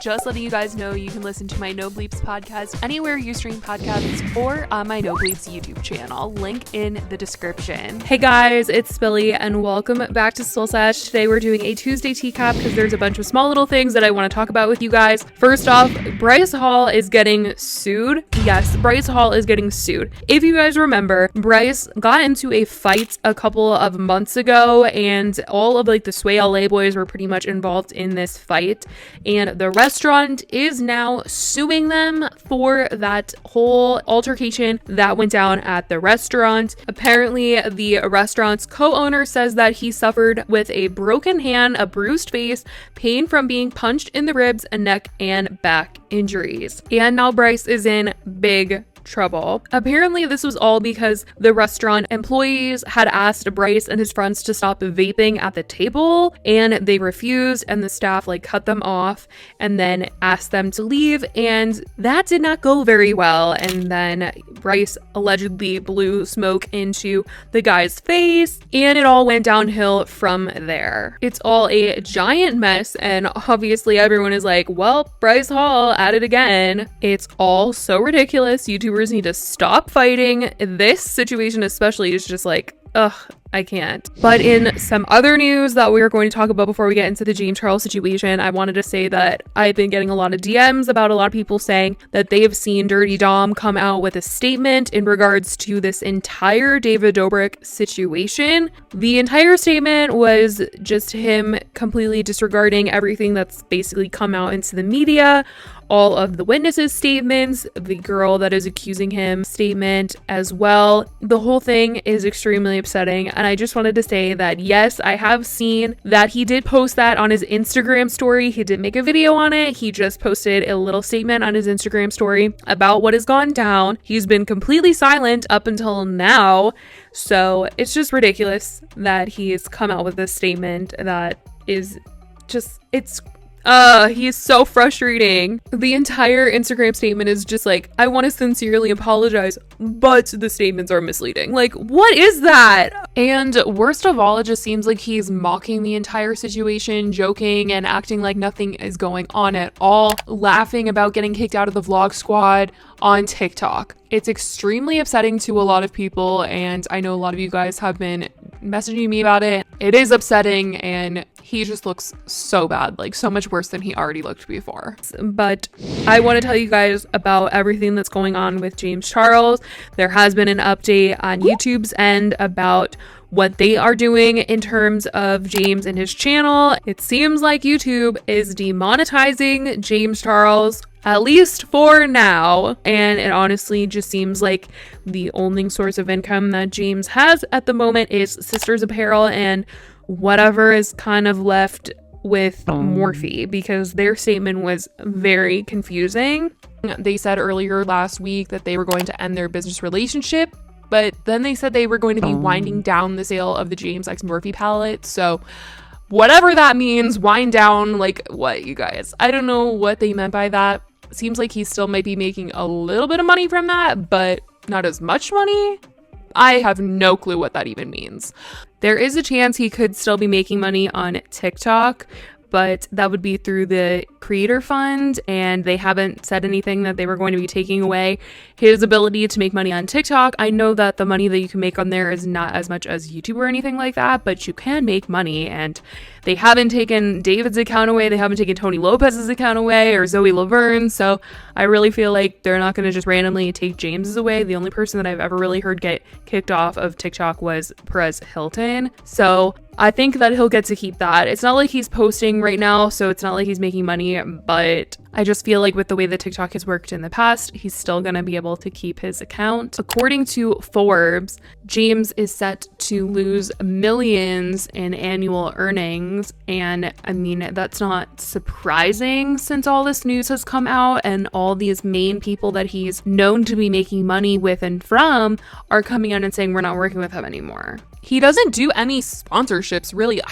Just letting you guys know you can listen to my No Bleeps podcast anywhere you stream podcasts or on my No Bleeps YouTube channel. Link in the description. Hey guys, it's Billy and welcome back to Sesh. Today we're doing a Tuesday Teacap because there's a bunch of small little things that I want to talk about with you guys. First off, Bryce Hall is getting sued. Yes, Bryce Hall is getting sued. If you guys remember, Bryce got into a fight a couple of months ago and all of the Sway LA boys were pretty much involved in this fight, and the restaurant is now suing them for that whole altercation that went down at the restaurant. Apparently, the restaurant's co-owner says that he suffered with a broken hand, a bruised face, pain from being punched in the ribs, and neck and back injuries. And now Bryce is in big trouble. Apparently, this was all because the restaurant employees had asked Bryce and his friends to stop vaping at the table, and they refused, and the staff cut them off and then asked them to leave, and that did not go very well. And then Bryce allegedly blew smoke into the guy's face, and it all went downhill from there. It's all a giant mess, and obviously everyone is like, well, Bryce Hall at it again. It's all so ridiculous. YouTubers need to stop fighting. This situation especially is just ugh, I can't. But in some other news that we are going to talk about before we get into the James Charles situation, I wanted to say that I've been getting a lot of DMs about a lot of people saying that they've seen DirtyDom come out with a statement in regards to this entire David Dobrik situation. The entire statement was just him completely disregarding everything that's basically come out into the media, all of the witnesses' statements, the girl that is accusing him statement as well. The whole thing is extremely upsetting, and I just wanted to say that yes, I have seen that he did post that on his Instagram story. He did make a video on it. He just posted a little statement on his Instagram story about what has gone down. He's been completely silent up until now, so it's just ridiculous that he's come out with this statement that is just, he is so frustrating. The entire Instagram statement is just I want to sincerely apologize, but the statements are misleading. What is that? And worst of all, it just seems like he's mocking the entire situation, joking and acting like nothing is going on at all, laughing about getting kicked out of the vlog squad on TikTok. It's extremely upsetting to a lot of people, and I know a lot of you guys have been messaging me about it. It is upsetting, and he just looks so bad, so much worse than he already looked before. But I want to tell you guys about everything that's going on with James Charles. There has been an update on YouTube's end about what they are doing in terms of James and his channel. It seems like YouTube is demonetizing James Charles, at least for now, and it honestly just seems like the only source of income that James has at the moment is Sisters Apparel and whatever is kind of left with Morphe, because their statement was very confusing. They said earlier last week that they were going to end their business relationship, but then they said they were going to be winding down the sale of the James X Morphe palette. So whatever that means, wind down, what, you guys? I don't know what they meant by that. Seems like he still might be making a little bit of money from that, but not as much money. I have no clue what that even means. There is a chance he could still be making money on TikTok, but that would be through the creator fund, and they haven't said anything that they were going to be taking away his ability to make money on TikTok. I know that the money that you can make on there is not as much as YouTube or anything like that, but you can make money, and they haven't taken David's account away. They haven't taken Tony Lopez's account away or Zoe Laverne, so I really feel like they're not going to just randomly take James's away. The only person that I've ever really heard get kicked off of TikTok was Perez Hilton, so I think that he'll get to keep that. It's not like he's posting right now, so it's not like he's making money, but I just feel like with the way that TikTok has worked in the past, he's still going to be able to keep his account. According to Forbes, James is set to lose millions in annual earnings, and I mean, that's not surprising since all this news has come out and all these main people that he's known to be making money with and from are coming out and saying we're not working with him anymore. He doesn't do any sponsorships, really.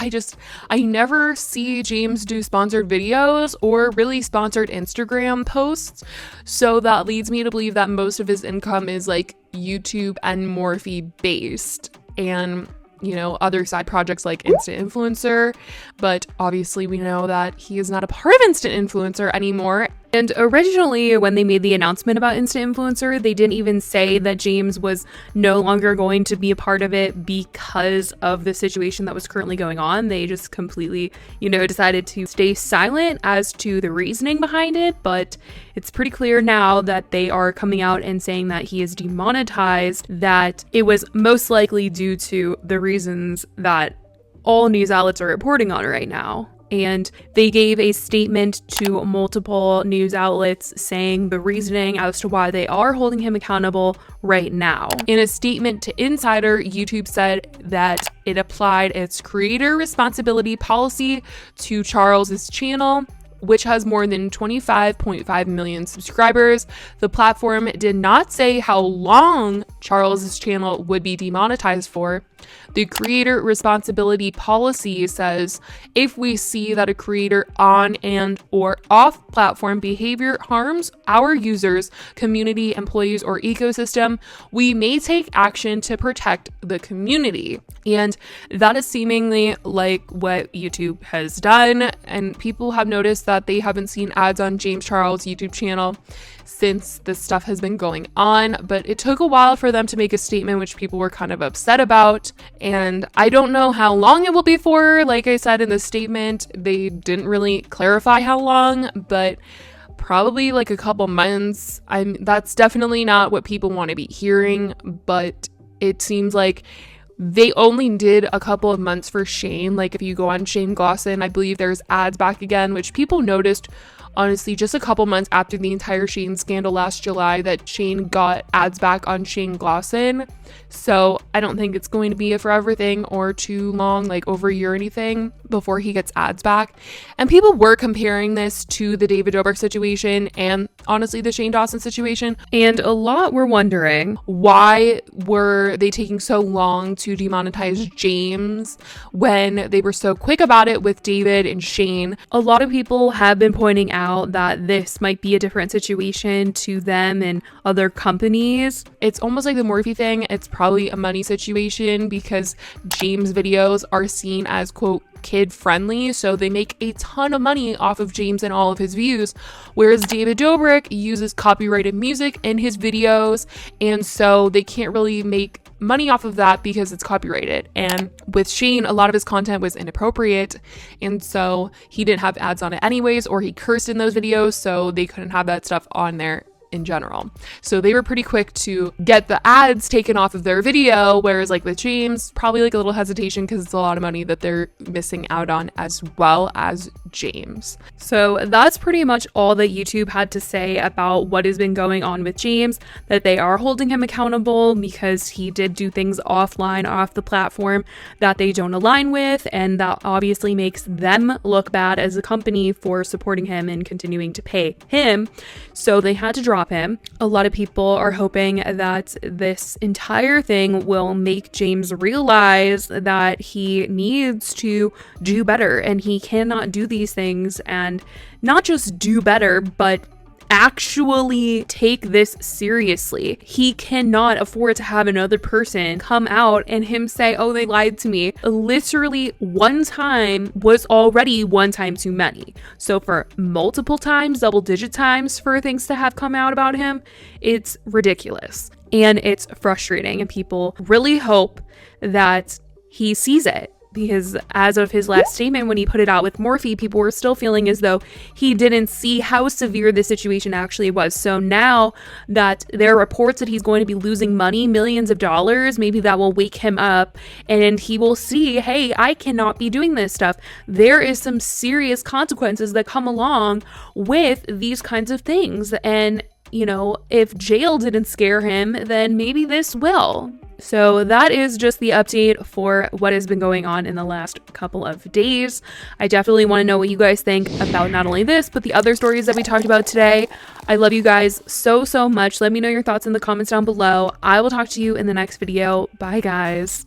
I never see James do sponsored videos or really sponsored Instagram posts. So that leads me to believe that most of his income is YouTube and Morphe based. And other side projects like Instant Influencer, but obviously we know that he is not a part of Instant Influencer anymore. And originally, when they made the announcement about Instant Influencer, they didn't even say that James was no longer going to be a part of it because of the situation that was currently going on. They just completely, decided to stay silent as to the reasoning behind it. But it's pretty clear now that they are coming out and saying that he is demonetized, that it was most likely due to the reasons that all news outlets are reporting on right now. And they gave a statement to multiple news outlets saying the reasoning as to why they are holding him accountable right now. In a statement to Insider, YouTube said that it applied its creator responsibility policy to Charles's channel, which has more than 25.5 million subscribers. The platform did not say how long Charles's channel would be demonetized for. The creator responsibility policy says if we see that a creator on and or off platform behavior harms our users, community, employees, or ecosystem, we may take action to protect the community. And that is seemingly like what YouTube has done. And people have noticed that they haven't seen ads on James Charles' YouTube channel since this stuff has been going on, but it took a while for them to make a statement, which people were kind of upset about. And I don't know how long it will be for. Like I said in the statement, they didn't really clarify how long, but probably like a couple months. That's definitely not what people want to be hearing, but it seems like they only did a couple of months for Shane. Like if you go on Shane Glosson, I believe there's ads back again, which people noticed honestly just a couple months after the entire Shane scandal last July, that Shane got ads back on Shane Glosson. So I don't think it's going to be a forever thing or too long, like over a year or anything, before he gets ads back. And people were comparing this to the David Dobrik situation and honestly the Shane Dawson situation. And a lot were wondering, why were they taking so long to demonetize James when they were so quick about it with David and Shane? A lot of people have been pointing out that this might be a different situation to them and other companies. It's almost like the Morphe thing. It's probably a money situation because James' videos are seen as, quote, kid friendly, so they make a ton of money off of James and all of his views, whereas David Dobrik uses copyrighted music in his videos, and so they can't really make money off of that because it's copyrighted. And with Shane, a lot of his content was inappropriate, and so he didn't have ads on it anyways, or he cursed in those videos, so they couldn't have that stuff on there in general. So they were pretty quick to get the ads taken off of their video, whereas like with James, probably like a little hesitation because it's a lot of money that they're missing out on as well as James. So that's pretty much all that YouTube had to say about what has been going on with James, that they are holding him accountable because he did do things offline, off the platform that they don't align with, and that obviously makes them look bad as a company for supporting him and continuing to pay him. So they had to drop him. A lot of people are hoping that this entire thing will make James realize that he needs to do better and he cannot do these things, and not just do better, but actually take this seriously. He cannot afford to have another person come out and him say, oh, they lied to me. Literally one time was already one time too many. So for multiple times, double-digit times for things to have come out about him, it's ridiculous. And it's frustrating, and people really hope that he sees it. Because as of his last statement, when he put it out with Morphe, people were still feeling as though he didn't see how severe the situation actually was. So now that there are reports that he's going to be losing money, millions of dollars, maybe that will wake him up and he will see, hey, I cannot be doing this stuff. There is some serious consequences that come along with these kinds of things. And, if jail didn't scare him, then maybe this will. So that is just the update for what has been going on in the last couple of days. I definitely want to know what you guys think about not only this, but the other stories that we talked about today. I love you guys so, so much. Let me know your thoughts in the comments down below. I will talk to you in the next video. Bye, guys.